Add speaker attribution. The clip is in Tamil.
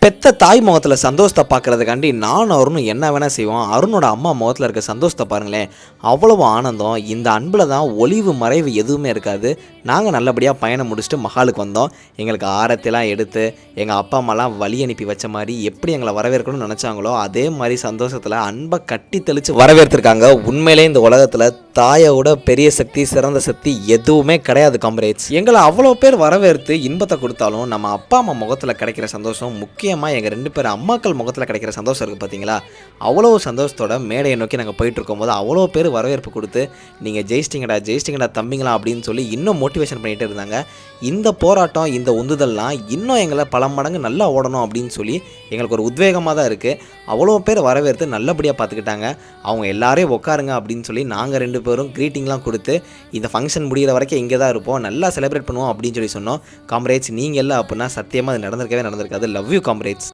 Speaker 1: பெத்த தாய் முகத்தில் சந்தோஷத்தை பார்க்கறதுக்காண்டி நானும் அருணும் என்ன வேணால் செய்வோம். அருணோட அம்மா முகத்தில் இருக்க சந்தோஷத்தை பாருங்களேன், அவ்வளவு ஆனந்தம். இந்த அன்பில் தான் ஒளிவு மறைவு எதுவுமே இருக்காது. நாங்கள் நல்லபடியாக பயணம் முடிச்சுட்டு மஹாலுக்கு வந்தோம். எங்களுக்கு ஆரத்திலாம் எடுத்து எங்கள் அப்பா அம்மாலாம் வழி அனுப்பி வச்ச மாதிரி எப்படி எங்களை வரவேற்கணும்னு நினச்சாங்களோ அதே மாதிரி சந்தோஷத்தில் அன்பை கட்டி தெளித்து வரவேற்றிருக்காங்க. உண்மையிலே இந்த உலகத்தில் தாயோட பெரிய சக்தி சிறந்த சக்தி எதுவுமே கிடையாது காம்ரேட்ஸ். எங்களை அவ்வளோ பேர் வரவேற்று இன்பத்தை கொடுத்தாலும் நம்ம அப்பா அம்மா முகத்தில் கிடைக்கிற சந்தோஷம், முக்கியமாக எங்கள் 2 பேர் அம்மாக்கள் முகத்தில் கிடைக்கிற சந்தோஷம் இருக்குது பார்த்தீங்களா, அவ்வளோ சந்தோஷத்தோட மேடையை நோக்கி நாங்கள் போயிட்டுருக்கும் போது அவ்வளோ பேர் வரவேற்பு கொடுத்து நீங்கள் ஜெயிச்சிட்டிங்கடா தம்பிங்களா அப்படின்னு சொல்லி இன்னும் மோட்டிவேஷன் பண்ணிகிட்டு இருந்தாங்க. இந்த போராட்டம், இந்த உந்துதல்லாம் இன்னும் எங்களை பல மடங்கு நல்லா ஓடணும் அப்படின்னு சொல்லி எங்களுக்கு ஒரு உத்வேகமாக தான் இருக்குது. அவ்வளோ பேர் வரவேற்று நல்லபடியாக பார்த்துக்கிட்டாங்க. அவங்க எல்லாரையும் உட்காருங்க அப்படின்னு சொல்லி நாங்கள் 2 பேரும் க்ரீட்டிங்லாம் கொடுத்து இந்த ஃபங்க்ஷன் முடிகிற வரைக்கும் இங்கே தான் இருப்போம், நல்லா செலிப்ரேட் பண்ணுவோம் அப்படின்னு சொல்லி சொன்னோம். காம்ரேட்ஸ் நீங்கள் இல்லை அப்படின்னா சத்தியமாக அது நடந்திருக்காது. Love you comrades.